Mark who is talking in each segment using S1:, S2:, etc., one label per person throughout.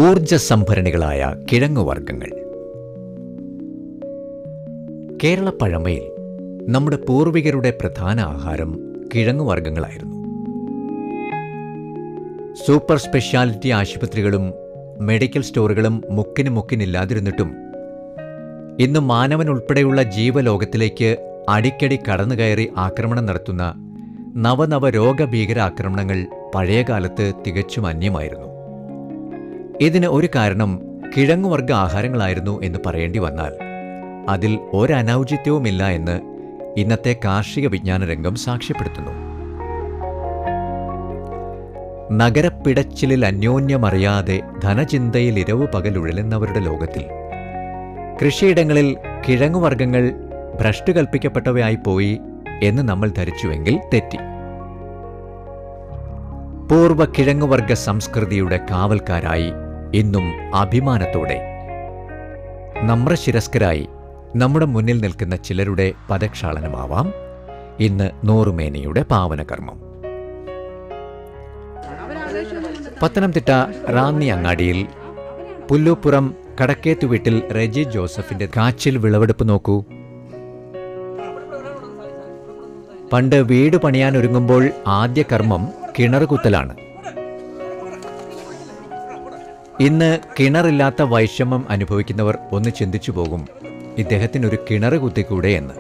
S1: ഊർജ സംഭരണികളായ കിഴങ്ങുവർഗ്ഗങ്ങൾ. കേരള പഴമയിൽ നമ്മുടെ പൂർവികരുടെ പ്രധാന ആഹാരം കിഴങ്ങുവർഗ്ഗങ്ങളായിരുന്നു. സൂപ്പർ സ്പെഷ്യാലിറ്റി ആശുപത്രികളും മെഡിക്കൽ സ്റ്റോറുകളും മുക്കിനില്ലാതിരുന്നിട്ടും ഇന്ന് മാനവൻ ഉൾപ്പെടെയുള്ള ജീവലോകത്തിലേക്ക് അടിക്കടി കടന്നുകയറി ആക്രമണം നടത്തുന്ന നവനവ രോഗഭീകരാക്രമണങ്ങൾ പഴയകാലത്ത് തികച്ചും അന്യമായിരുന്നു. ഇതിന് ഒരു കാരണം കിഴങ്ങുവർഗ്ഗ ആഹാരങ്ങളായിരുന്നു എന്ന് പറയേണ്ടി വന്നാൽ അതിൽ ഒരനൗചിത്യവുമില്ല എന്ന് ഇന്നത്തെ കാർഷിക വിജ്ഞാന രംഗം സാക്ഷ്യപ്പെടുത്തുന്നു. നഗരപ്പിടച്ചിലിൽ അന്യോന്യമറിയാതെ ധനചിന്തയിൽ ഇരവു പകലുഴലുന്നവരുടെ ലോകത്തിൽ കൃഷിയിടങ്ങളിൽ കിഴങ്ങുവർഗ്ഗങ്ങൾ ഭ്രഷ്ട് കൽപ്പിക്കപ്പെട്ടവയായി പോയി എന്ന് നമ്മൾ ധരിച്ചുവെങ്കിൽ തെറ്റി. പൂർവ്വ കിഴങ്ങുവർഗ്ഗ സംസ്കൃതിയുടെ കാവൽക്കാരായി ഇന്നും അഭിമാനത്തോടെ നമ്രശിരസ്കരായി നമ്മുടെ മുന്നിൽ നിൽക്കുന്ന ചിലരുടെ പദക്ഷാളനമാവാം ഇന്ന് നൂറുമേനിയുടെ പാവനകർമ്മം. പത്തനംതിട്ട റാന്നി അങ്ങാടിയിൽ പുല്ലൂപ്പുറം കടക്കേത്തു വീട്ടിൽ റെജി ജോസഫിന്റെ കാച്ചിൽ വിളവെടുപ്പ് നോക്കൂ. പണ്ട് വീട് പണിയാനൊരുങ്ങുമ്പോൾ ആദ്യ കർമ്മം കിണർ കുത്തലാണ്. ഇന്ന് കിണറില്ലാത്ത വൈഷമ്യം അനുഭവിക്കുന്നവർ ഒന്ന് ചിന്തിച്ചു പോകും, ഇദ്ദേഹത്തിനൊരു കിണർ കുത്തിക്കൂടെ എന്ന്.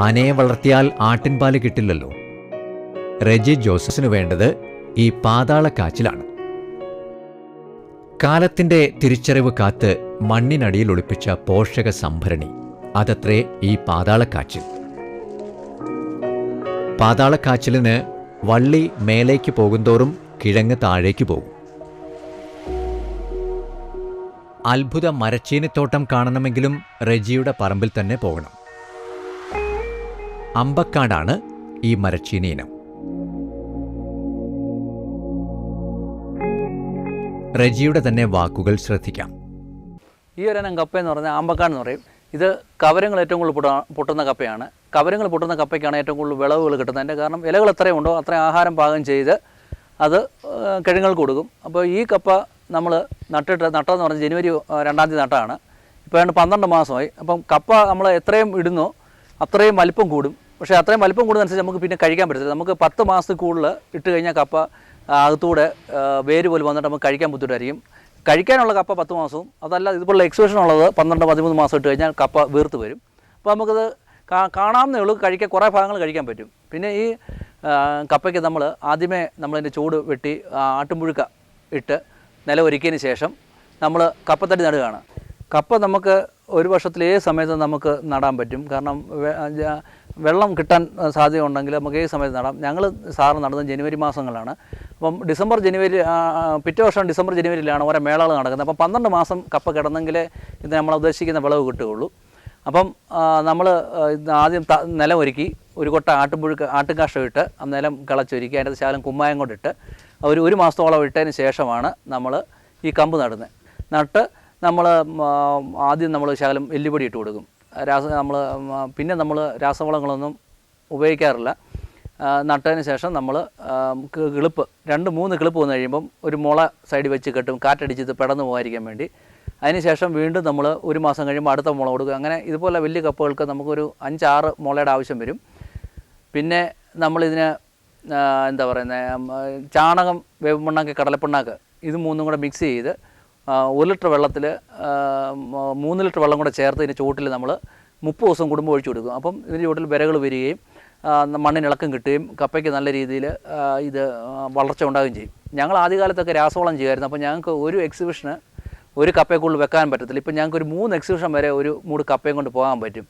S1: ആനയെ വളർത്തിയാൽ ആട്ടിൻപാല് കിട്ടില്ലല്ലോ. റെജി ജോസഫിന് വേണ്ടത് ഈ പാതാള കാച്ചിലാണ്. കാലത്തിന്റെ തിരിച്ചറിവ് കാത്ത് മണ്ണിനടിയിൽ ഒളിപ്പിച്ച പോഷക സംഭരണി, അതത്രേ ഈ പാതാളക്കാച്ചിൽ. പാതാളക്കാച്ചിലിന് വള്ളി മേലേക്ക് പോകുന്തോറും കിഴങ്ങ് താഴേക്ക് പോകും. അത്ഭുത മരച്ചീനിത്തോട്ടം കാണണമെങ്കിലും റെജിയുടെ പറമ്പിൽ തന്നെ പോകണം. അമ്പക്കാടാണ് ഈ മരച്ചീനി ഇനം. റെജിയുടെ തന്നെ വാക്കുകൾ ശ്രദ്ധിക്കാം.
S2: ഈ ഒരു ഇനം കപ്പ എന്ന് പറഞ്ഞാൽ ആമ്പക്കാട് എന്ന് പറയും. ഇത് കവരങ്ങൾ ഏറ്റവും കൂടുതൽ പൊട്ടുന്ന കപ്പയാണ്. കവരങ്ങൾ പൊട്ടുന്ന കപ്പയ്ക്കാണ് ഏറ്റവും കൂടുതൽ വിളവുകൾ കിട്ടുന്നത്. അതിൻ്റെ കാരണം ഇലകൾ എത്രയും ഉണ്ടോ അത്രയും ആഹാരം പാകം ചെയ്ത് അത് കിഴങ്ങുകൾക്ക് കൊടുക്കും. അപ്പോൾ ഈ കപ്പ നമ്മൾ നട്ടതെന്ന് പറഞ്ഞാൽ ജനുവരി 2-ാം തീയതി നട്ടതാണ്. ഇപ്പോൾ ഏതാണ്ട് 12 മാസമായി. അപ്പം കപ്പ നമ്മൾ എത്രയും ഇടുന്നോ അത്രയും വലിപ്പം കൂടും. പക്ഷേ അത്രയും വലിപ്പം കൂടുന്നതനുസരിച്ച് നമുക്ക് പിന്നെ കഴിക്കാൻ പറ്റത്തില്ല. നമുക്ക് 10 മാസത്തിൽ കൂടുതൽ ഇട്ട് കഴിഞ്ഞാൽ കപ്പ അകത്തൂടെ വേര് പോലും വന്നിട്ട് നമുക്ക് കഴിക്കാൻ ബുദ്ധിമുട്ടായിരിക്കും. കഴിക്കാനുള്ള കപ്പ 10 മാസവും, അതല്ല ഇതുപോലുള്ള എക്സ്പ്രഷൻ ഉള്ളത് 12-13 മാസം ഇട്ട് കഴിഞ്ഞാൽ കപ്പ വീർത്ത് വരും. അപ്പോൾ നമുക്കത് കാണാവുന്നേ ഉള്ളൂ, കഴിക്കാൻ കുറേ ഭാഗങ്ങൾ കഴിക്കാൻ പറ്റും. പിന്നെ ഈ കപ്പയ്ക്ക് നമ്മൾ ആദ്യമേ നമ്മളതിൻ്റെ ചൂട് വെട്ടി ആട്ടുംപുഴുക്ക ഇട്ട് നില ഒരുക്കിയതിന് ശേഷം നമ്മൾ കപ്പത്തടി നടുകയാണ്. കപ്പ നമുക്ക് ഒരു വർഷത്തിൽ ഏത് സമയത്ത് നമുക്ക് നടാൻ പറ്റും. കാരണം വെള്ളം കിട്ടാൻ സാധ്യതയുണ്ടെങ്കിൽ നമുക്ക് ഏത് സമയത്ത് നടാം. ഞങ്ങൾ സാറ് നടുന്നത് ജനുവരി മാസങ്ങളാണ്. അപ്പം ജനുവരി പിറ്റേ വർഷം ഡിസംബർ ജനുവരിയിലാണ് ഓരോ മേളകൾ നടക്കുന്നത്. അപ്പം 12 മാസം കപ്പ കിടന്നെങ്കിലേ ഇത് നമ്മൾ ഉദ്ദേശിക്കുന്ന വിളവ് കിട്ടുകയുള്ളൂ. അപ്പം നമ്മൾ ആദ്യം നിലം ഒരുക്കി ഒരു കൊട്ട ആട്ടുംകാഷ്ടം ഇട്ട് ആ നിലം കിളച്ചൊരുക്കി അതിൻ്റെ ശകലം കുമ്മായം കൊണ്ടിട്ട് ഒരു മാസത്തോളം ഇട്ടതിന് ശേഷമാണ് നമ്മൾ ഈ കമ്പ് നടുന്നത്. നട്ട് നമ്മൾ ആദ്യം നമ്മൾ ശകലം എല്ലുപൊടി ഇട്ട് കൊടുക്കും. പിന്നെ നമ്മൾ രാസവളങ്ങളൊന്നും ഉപയോഗിക്കാറില്ല. നട്ടതിന് ശേഷം നമ്മൾ കിളിപ്പ് 2-3 കിളിപ്പ് വന്നു കഴിയുമ്പം ഒരു മുള സൈഡിൽ വെച്ച് കെട്ടും, കാറ്റടിച്ചത് പെടന്നു പോകാതിരിക്കാൻ വേണ്ടി. അതിനുശേഷം വീണ്ടും നമ്മൾ ഒരു മാസം കഴിയുമ്പോൾ അടുത്ത മുള കൊടുക്കും. അങ്ങനെ ഇതുപോലെ വലിയ കപ്പുകൾക്ക് നമുക്കൊരു 5-6 മുളയുടെ ആവശ്യം വരും. പിന്നെ നമ്മളിതിന് എന്താ പറയുന്നത്, ചാണകം, വേപ്പിണ്ണാക്ക്, കടലപ്പിണ്ണാക്ക് ഇത് 3 കൂടെ മിക്സ് ചെയ്ത് 1 ലിറ്റർ വെള്ളത്തിൽ 3 ലിറ്റർ വെള്ളം കൂടെ ചേർത്ത് ഇതിൻ്റെ ചുവട്ടിൽ നമ്മൾ 30 ദിവസം കൂടുമ്പോൾ ഒഴിച്ചു കൊടുക്കും. അപ്പം ഇതിൻ്റെ ചുവട്ടിൽ വിരകൾ വരികയും മണ്ണിനിളക്കം കിട്ടുകയും കപ്പയ്ക്ക് നല്ല രീതിയിൽ ഇത് വളർച്ച ഉണ്ടാകുകയും ചെയ്യും. ഞങ്ങൾ ആദ്യകാലത്തൊക്കെ രാസവളം ചെയ്യുമായിരുന്നു. അപ്പോൾ ഞങ്ങൾക്ക് ഒരു എക്സിബിഷന് ഒരു കപ്പയെക്കുള്ളിൽ വെക്കാൻ പറ്റത്തില്ല. ഇപ്പം ഞങ്ങൾക്കൊരു 3 എക്സിബിഷൻ വരെ ഒരു 3 കപ്പയും കൊണ്ട് പോകാൻ പറ്റും.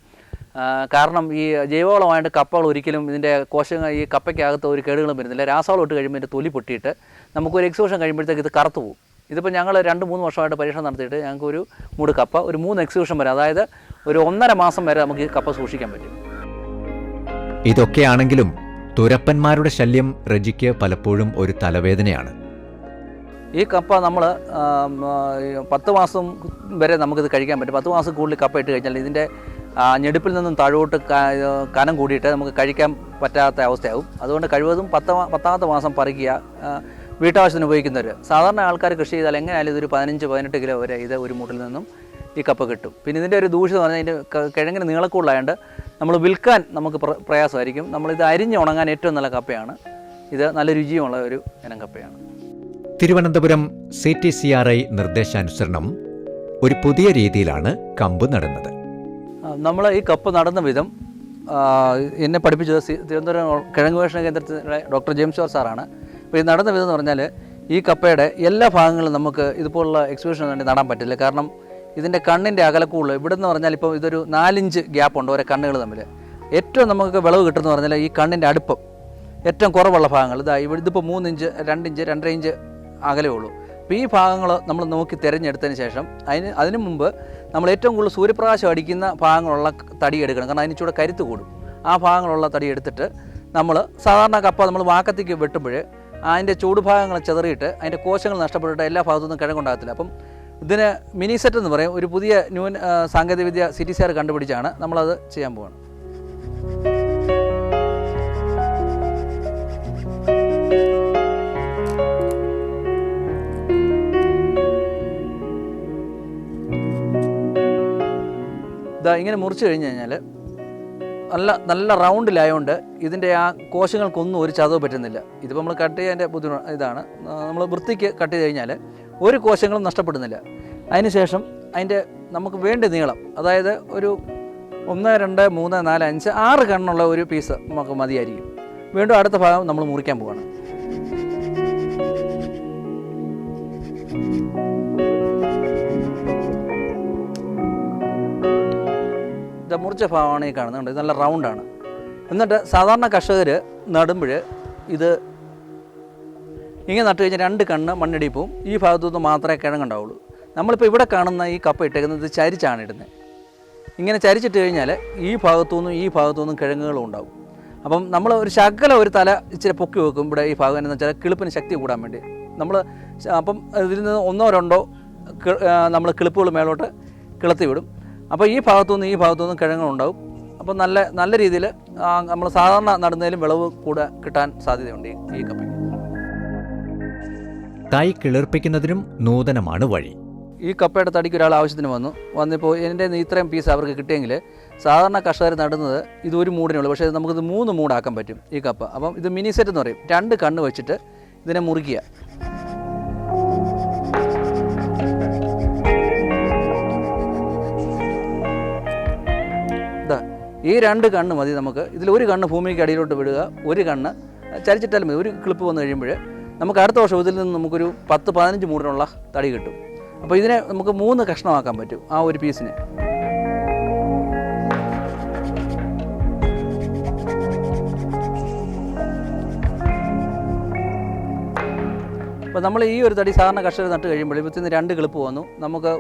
S2: കാരണം ഈ ജൈവവളമായിട്ട് കപ്പകൾ ഒരിക്കലും ഇതിൻ്റെ കോശങ്ങൾ ഈ കപ്പയ്ക്കകത്ത് ഒരു കേടുകളും വരുന്നില്ല. രാസവളം ഇട്ട് കഴിയുമ്പോൾ ഇതിൻ്റെ തൊലി പൊട്ടിയിട്ട് നമുക്കൊരു എക്സിബിഷൻ കഴിയുമ്പോഴത്തേക്ക് ഇത് കറുത്തു പോകും. ഇതിപ്പോൾ ഞങ്ങൾ 2-3 വർഷമായിട്ട് പരീക്ഷണം നടത്തിയിട്ട് ഞങ്ങൾക്ക് ഒരു 3 കപ്പ ഒരു 3 എക്സിബിഷൻ വരെ, അതായത് ഒരു 1.5 മാസം വരെ നമുക്ക് ഈ കപ്പ സൂക്ഷിക്കാൻ പറ്റും.
S1: ഇതൊക്കെയാണെങ്കിലും തുരപ്പന്മാരുടെ ശല്യം റെജിക്ക് പലപ്പോഴും ഒരു തലവേദനയാണ്.
S2: ഈ കപ്പ നമ്മൾ 10 മാസം വരെ നമുക്കിത് കഴിക്കാൻ പറ്റും. 10 മാസം കൂടുതൽ കപ്പ ഇട്ട് കഴിഞ്ഞാൽ ഇതിൻ്റെ ഞെടുപ്പിൽ നിന്നും താഴോട്ട് കനം കൂടിയിട്ട് നമുക്ക് കഴിക്കാൻ പറ്റാത്ത അവസ്ഥയാകും. അതുകൊണ്ട് കഴിവതും 10ാമത്തെ മാസം പറിക്കുക. വീട്ടാവശ്യത്തിന് ഉപയോഗിക്കുന്നവർ. സാധാരണ ആൾക്കാർ കൃഷി ചെയ്താൽ എങ്ങനെയായാലും ഇതൊരു 15-18 കിലോ വരെ ഇത് ഒരു മൂട്ടിൽ നിന്നും ഈ കപ്പ കിട്ടും. പിന്നെ ഇതിൻ്റെ ഒരു ദൂഷ്യം എന്ന് പറഞ്ഞാൽ ഇതിൻ്റെ കിഴങ്ങിന് നീളക്കൂടുതലായതുകൊണ്ട് നമ്മൾ വിൽക്കാൻ നമുക്ക് പ്രയാസമായിരിക്കും. നമ്മളിത് അരിഞ്ഞ് ഉണങ്ങാൻ ഏറ്റവും നല്ല കപ്പയാണ് ഇത്. നല്ല രുചിയുമുള്ള ഒരു ഇനം കപ്പയാണ്.
S1: തിരുവനന്തപുരം CTCRI നിർദ്ദേശാനുസരണം ഒരു പുതിയ രീതിയിലാണ് കമ്പ് നടുന്നത്.
S2: നമ്മൾ ഈ കപ്പ നടുന്ന വിധം എന്നെ പഠിപ്പിച്ചത് തിരുവനന്തപുരം കിഴങ്ങ് ഗവേഷണ കേന്ദ്രത്തിലെ ഡോക്ടർ ജെയിംസ് ജോർജ് സാറാണ്. അപ്പോൾ ഈ നടുന്ന വിധം എന്ന് പറഞ്ഞാൽ ഈ കപ്പയുടെ എല്ലാ ഭാഗങ്ങളും നമുക്ക് ഇതുപോലുള്ള എക്സിബിഷൻ വേണ്ടി നടാൻ പറ്റില്ല. കാരണം ഇതിൻ്റെ കണ്ണിൻ്റെ അകലക്കൂടുതൽ ഇവിടെ നിന്ന് പറഞ്ഞാൽ ഇപ്പോൾ ഇതൊരു 4 ഇഞ്ച് ഗ്യാപ്പുണ്ട് ഓരോ കണ്ണുകൾ തമ്മിൽ. ഏറ്റവും നമുക്ക് വിളവ് കിട്ടുമെന്ന് പറഞ്ഞാൽ ഈ കണ്ണിൻ്റെ അടുപ്പം ഏറ്റവും കുറവുള്ള ഭാഗങ്ങൾ. ഇതിപ്പോൾ 3 ഇഞ്ച് 2 ഇഞ്ച് 2.5 ഇഞ്ച് അകലേ ഉള്ളൂ. അപ്പോൾ ഈ ഭാഗങ്ങൾ നമ്മൾ നോക്കി തിരഞ്ഞെടുത്തതിന് ശേഷം അതിന് മുമ്പ് നമ്മൾ ഏറ്റവും കൂടുതൽ സൂര്യപ്രകാശം അടിക്കുന്ന ഭാഗങ്ങളുള്ള തടി എടുക്കണം. കാരണം അതിന് ചൂടെ കരുത്ത് കൂടും. ആ ഭാഗങ്ങളുള്ള തടി എടുത്തിട്ട് നമ്മൾ സാധാരണ കപ്പ നമ്മൾ വാക്കത്തേക്ക് വെട്ടുമ്പോൾ അതിൻ്റെ ചൂട് ഭാഗങ്ങൾ ചെതറിയിട്ട് അതിൻ്റെ കോശങ്ങൾ നഷ്ടപ്പെട്ടിട്ട് എല്ലാ ഭാഗത്തുനിന്നും കിഴങ്ങുണ്ടാകത്തില്ല. അപ്പം ഇതിന് മിനി സെറ്റ് എന്ന് പറയും. ഒരു പുതിയ സാങ്കേതികവിദ്യ CTCRI കണ്ടുപിടിച്ചാണ് നമ്മളത് ചെയ്യാൻ പോകുന്നത്. ഇങ്ങനെ മുറിച്ച് കഴിഞ്ഞ് കഴിഞ്ഞാൽ നല്ല റൗണ്ടിലായതുകൊണ്ട് ഇതിൻ്റെ ആ കോശങ്ങൾക്കൊന്നും ഒരു ചതവ് പറ്റുന്നില്ല. ഇതിപ്പോൾ നമ്മൾ കട്ട് ചെയ്യാൻ്റെ ബുദ്ധിമുട്ട് ഇതാണ്. നമ്മൾ വൃത്തിക്ക് കട്ട് ചെയ്ത് കഴിഞ്ഞാൽ ഒരു കോശങ്ങളും നഷ്ടപ്പെടുന്നില്ല. അതിനുശേഷം അതിൻ്റെ നമുക്ക് വേണ്ട നീളം, അതായത് ഒരു 1, 2, 3, 4, 5, 6 കണ്ണുള്ള ഒരു പീസ് നമുക്ക് മതിയായിരിക്കും. വീണ്ടും അടുത്ത ഭാഗം നമ്മൾ മുറിക്കാൻ പോവുകയാണ്. ഇത് മുറിച്ച ഭാഗമാണ് ഈ കാണുന്നത്. ഇത് നല്ല റൗണ്ടാണ്. എന്നിട്ട് സാധാരണ കർഷകർ നടുമ്പോൾ ഇത് ഇങ്ങനെ നട്ട് കഴിഞ്ഞാൽ 2 കണ്ണ് മണ്ണിടി പോവും. ഈ ഭാഗത്തുനിന്ന് മാത്രമേ കിഴങ്ങുണ്ടാവുള്ളൂ. നമ്മളിപ്പോൾ ഇവിടെ കാണുന്ന ഈ കപ്പ ഇട്ടേക്കുന്നത് ചരിച്ചാണ് ഇടുന്നത്. ഇങ്ങനെ ചരിച്ചിട്ട് കഴിഞ്ഞാൽ ഈ ഭാഗത്തുനിന്നും കിഴങ്ങുകളും ഉണ്ടാവും. അപ്പം നമ്മൾ ഒരു ശകലം ഒരു തല ഇച്ചിരി പൊക്കി വെക്കും ഇവിടെ ഈ ഭാഗം എന്ന് വെച്ചാൽ കിളിപ്പിന് ശക്തി കൂടാൻ വേണ്ടി. നമ്മൾ അപ്പം ഇതിൽ നിന്ന് 1, 2 നമ്മൾ കിളിപ്പുകൾ മേലോട്ട് കിളത്തി വിടും. അപ്പോൾ ഈ ഭാഗത്തുനിന്നും കിഴങ്ങുകളുണ്ടാവും. അപ്പം നല്ല രീതിയിൽ നമ്മൾ സാധാരണ നടുന്നതിലും വിളവ് കൂടെ കിട്ടാൻ സാധ്യതയുണ്ട് ഈ കപ്പയ്ക്ക്.
S1: തൈ കിളിർപ്പിക്കുന്നതിനും നൂതനമാണ് വഴി.
S2: ഈ കപ്പയുടെ തടിക്ക് ഒരാൾ ആവശ്യത്തിന് വന്നിപ്പോൾ എൻ്റെ ഇത്രയും പീസ് അവർക്ക് കിട്ടിയെങ്കിൽ സാധാരണ കർഷകർ നടുന്നത് ഇത് ഒരു മൂടിനുള്ളൂ. പക്ഷേ നമുക്കിത് 3 മൂടാക്കാൻ പറ്റും ഈ കപ്പ. അപ്പം ഇത് മിനി സെറ്റ് എന്ന് പറയും. 2 കണ്ണ് വെച്ചിട്ട് ഇതിനെ മുറിക്കുക. ഈ 2 കണ്ണ് മതി നമുക്ക്. ഇതിൽ ഒരു കണ്ണ് ഭൂമിക്ക് അടിയിലോട്ട് വിടുക, ഒരു കണ്ണ് ചരിച്ചിട്ടാലും മതി. ഒരു ക്ലിപ്പ് വന്നു കഴിയുമ്പോൾ നമുക്ക് അടുത്ത വർഷം ഇതിൽ നിന്ന് നമുക്കൊരു 10-15 മൂടിനുള്ള തടി കിട്ടും. അപ്പോൾ ഇതിനെ നമുക്ക് 3 കഷ്ണമാക്കാൻ പറ്റും ആ ഒരു പീസിനെ. അപ്പോൾ നമ്മൾ ഈ ഒരു തടി സാധാരണ കർഷകർ നട്ട് കഴിയുമ്പോൾ ഇതിൽ നിന്ന് 2 ക്ലിപ്പ് വന്നു. നമുക്ക്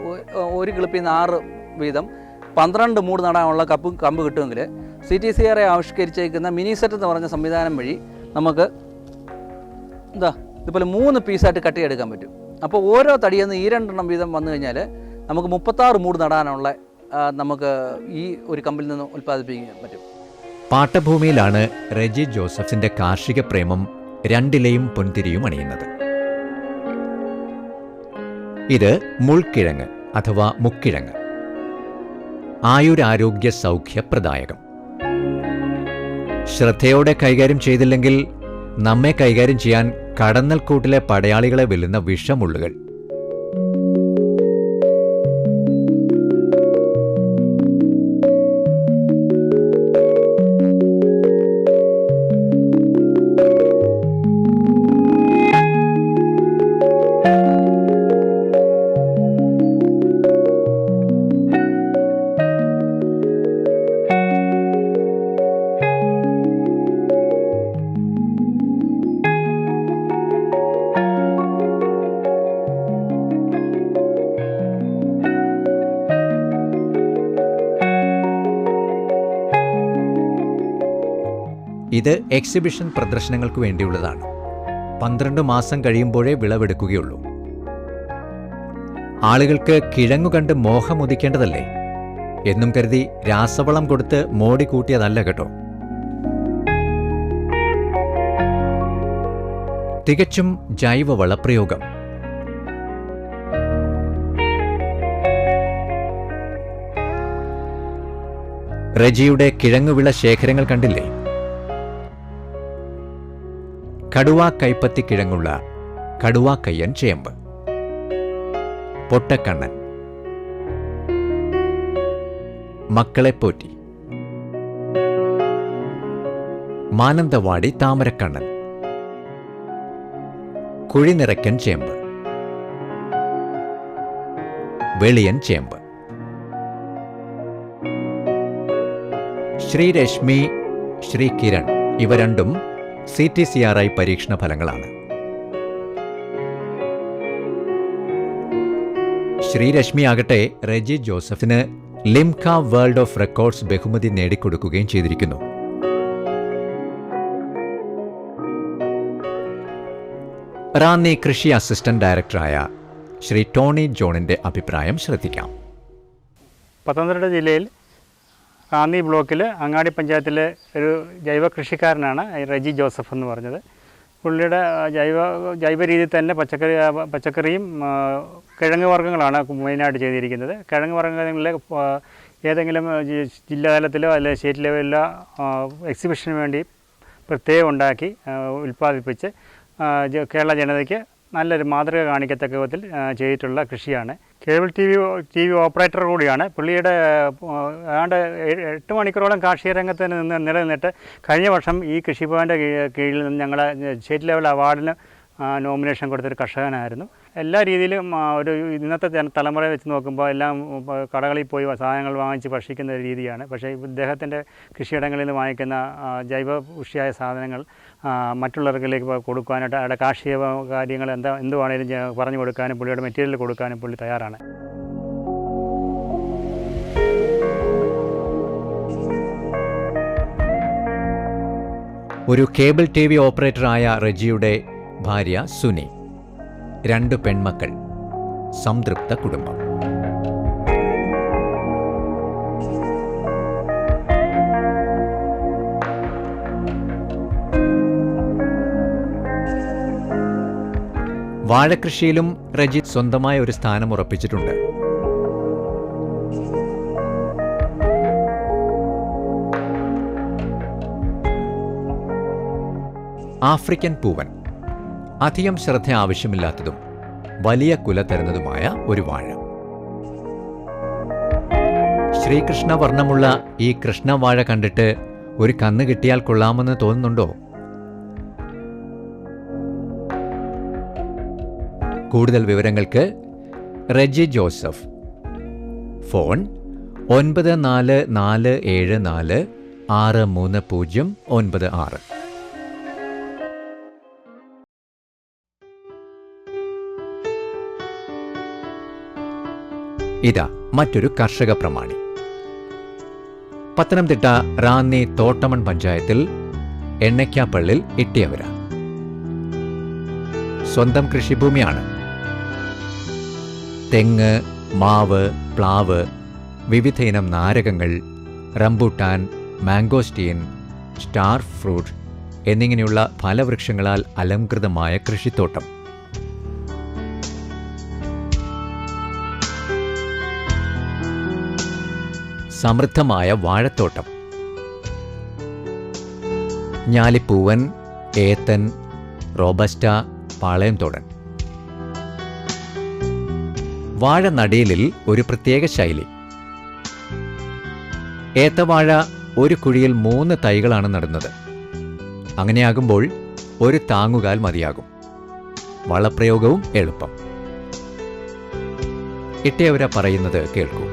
S2: ഒരു ക്ലിപ്പിൽ നിന്ന് 6 വീതം 12 മൂട് നടാനുള്ള കമ്പ് കിട്ടുമെങ്കിൽ CTCRI ആവിഷ്കരിച്ചേക്കുന്ന മിനി സെറ്റ് എന്ന് പറഞ്ഞ സംവിധാനം വഴി നമുക്ക് ഇതുപോലെ 3 പീസായിട്ട് കട്ട് ചെയ്തെടുക്കാൻ പറ്റും. അപ്പോൾ ഓരോ തടിയിൽ നിന്ന് ഈ 2 എണ്ണം വീതം വന്നു കഴിഞ്ഞാൽ നമുക്ക് 36 മൂട് നടാനുള്ള നമുക്ക് ഈ ഒരു കമ്പിൽ നിന്ന് ഉൽപ്പാദിപ്പിക്കാൻ പറ്റും.
S1: പാട്ടഭൂമിയിലാണ് റെജി ജോസഫിന്റെ കാർഷിക പ്രേമം 2 ഇലയും പൊൻതിരിയും അണിയുന്നത്. ഇത് മുൾക്കിഴങ്ങ് അഥവാ മുക്കിഴങ്ങ്. ആയുരാരോഗ്യ സൗഖ്യപ്രദായകം. ശ്രദ്ധയോടെ കൈകാര്യം ചെയ്തില്ലെങ്കിൽ നമ്മെ കൈകാര്യം ചെയ്യാൻ കടന്നൽക്കൂട്ടിലെ പടയാളികളെ വെല്ലുന്ന വിഷമുള്ളുകൾ. ഇത് എക്സിബിഷൻ പ്രദർശനങ്ങൾക്ക് വേണ്ടിയുള്ളതാണ്. 12 മാസം കഴിയുമ്പോഴേ വിളവെടുക്കുകയുള്ളൂ. ആളുകൾക്ക് കിഴങ്ങു കണ്ട് മോഹമുദിക്കേണ്ടതല്ലേ എന്നും കരുതി രാസവളം കൊടുത്ത് മോടി കൂട്ടിയതല്ല കേട്ടോ. തികച്ചും ജൈവ വളപ്രയോഗം. റെജിയുടെ കിഴങ്ങുവിള ശേഖരങ്ങൾ കണ്ടില്ലേ? കടുവാ കൈപ്പത്തി കിഴങ്ങുള്ള കടുവാ കയ്യൻ ചേമ്പ്, പൊട്ടക്കണ്ണൻ, മക്കളെപ്പോറ്റി, മാനന്തവാടി താമരക്കണ്ണൻ, കുഴിനിറയ്ക്കൻ ചേമ്പ്, വെളിയൻ ചേമ്പ്. ശ്രീരശ്മി, ശ്രീ കിരൺ ഇവ രണ്ടും CTCRI പരീക്ഷണ ഫലങ്ങളാണ്. ശ്രീരശ്മി ആകട്ടെ റെജി ജോസഫിന് ലിംക വേൾഡ് ഓഫ് റെക്കോർഡ്സ് ബഹുമതി നേടിക്കൊടുക്കുകയും ചെയ്തിരിക്കുന്നു. റാന്നി കൃഷി അസിസ്റ്റന്റ് ഡയറക്ടറായ ശ്രീ ടോണി ജോണിന്റെ അഭിപ്രായം ശ്രദ്ധിക്കാം.
S3: പത്തനംതിട്ട ജില്ലയിൽ റാന്നി ബ്ലോക്കിൽ അങ്ങാടി പഞ്ചായത്തിലെ ഒരു ജൈവ കൃഷിക്കാരനാണ് റെജി ജോസഫ് എന്ന് പറഞ്ഞത്. പുള്ളിയുടെ ജൈവ രീതിയിൽ തന്നെ പച്ചക്കറിയും കിഴങ്ങ് വർഗ്ഗങ്ങളാണ് മെയിനായിട്ട് ചെയ്തിരിക്കുന്നത്. കിഴങ്ങ് വർഗ്ഗങ്ങളിൽ ഏതെങ്കിലും ജില്ലാതലത്തിലോ അല്ലെങ്കിൽ സ്റ്റേറ്റ് ലെവലിലോ എക്സിബിഷന് വേണ്ടി പ്രത്യേകം ഉണ്ടാക്കി ഉൽപ്പാദിപ്പിച്ച് കേരള ജനതയ്ക്ക് നല്ലൊരു മാതൃക കാണിക്കത്തക്ക വിധത്തിൽ ചെയ്തിട്ടുള്ള കൃഷിയാണ്. കേബിൾ ടി വി ഓപ്പറേറ്റർ കൂടിയാണ്. പുള്ളിയുടെ ഏതാണ്ട് 8 മണിക്കൂറോളം കാർഷിക രംഗത്ത് നിലനിന്നിട്ട് കഴിഞ്ഞ വർഷം ഈ കൃഷിഭവൻ്റെ കീഴിൽ നിന്ന് ഞങ്ങളെ സ്റ്റേറ്റ് ലെവൽ അവാർഡിന് നോമിനേഷൻ കൊടുത്തൊരു കർഷകനായിരുന്നു. എല്ലാ രീതിയിലും ഒരു ഇന്നത്തെ തലമുറ വെച്ച് നോക്കുമ്പോൾ എല്ലാം കടകളിൽ പോയി സാധനങ്ങൾ വാങ്ങിച്ച് ഭക്ഷിക്കുന്ന ഒരു രീതിയാണ്. പക്ഷേ ഇദ്ദേഹത്തിൻ്റെ കൃഷിയിടങ്ങളിൽ നിന്ന് വാങ്ങിക്കുന്ന ജൈവ കൃഷിയായ സാധനങ്ങൾ മറ്റുള്ളവർക്കിലേക്ക് കൊടുക്കാനായിട്ട് അവിടെ കാർഷിക കാര്യങ്ങൾ എന്തുവാണേലും പറഞ്ഞു കൊടുക്കാനും പുള്ളിയുടെ മെറ്റീരിയൽ കൊടുക്കാനും പുള്ളി തയ്യാറാണ്.
S1: ഒരു കേബിൾ TV ഓപ്പറേറ്ററായ റെജിയുടെ ഭാര്യ സുനി, 2 പെൺമക്കൾ, സംതൃപ്ത കുടുംബം. വാഴകൃഷിയിലും റെജി സ്വന്തമായ ഒരു സ്ഥാനം ഉറപ്പിച്ചിട്ടുണ്ട്. ആഫ്രിക്കൻ പൂവൻ, അധികം ശ്രദ്ധ ആവശ്യമില്ലാത്തതും വലിയ കുല തരുന്നതുമായ ഒരു വാഴ. ശ്രീകൃഷ്ണവർണ്ണമുള്ള ഈ കൃഷ്ണവാഴ കണ്ടിട്ട് ഒരു കന്ന് കിട്ടിയാൽ കൊള്ളാമെന്ന് തോന്നുന്നുണ്ടോ? കൂടുതൽ വിവരങ്ങൾക്ക് റെജി ജോസഫ്, ഫോൺ 9447463096. ഇതാ മറ്റൊരു കർഷക പ്രമാണി. പത്തനംതിട്ട റാന്നി തോട്ടമൺ പഞ്ചായത്തിൽ എണ്ണയ്ക്കാപ്പള്ളിൽ ഇട്ടിയവര. സ്വന്തം കൃഷിഭൂമിയാണ്. തെങ്ങ്, മാവ്, പ്ലാവ്, വിവിധ ഇനം നാരകങ്ങൾ, റംബൂട്ടാൻ, മാംഗോസ്റ്റീൻ, സ്റ്റാർ ഫ്രൂട്ട് എന്നിങ്ങനെയുള്ള ഫലവൃക്ഷങ്ങളാൽ അലങ്കൃതമായ കൃഷിത്തോട്ടം. സമൃദ്ധമായ വാഴത്തോട്ടം. ഞാലിപ്പൂവൻ, ഏത്തൻ, റോബസ്റ്റ, പാളയംതോടൻ. വാഴനടിയിലിൽ ഒരു പ്രത്യേക ശൈലി. ഏത്തവാഴ ഒരു കുഴിയിൽ 3 തൈകളാണ് നടുന്നത്. അങ്ങനെയാകുമ്പോൾ ഒരു താങ്ങുകാൽ മതിയാകും. വളപ്രയോഗവും എളുപ്പം. ഇട്ടയവര പറയുന്നത് കേൾക്കൂ.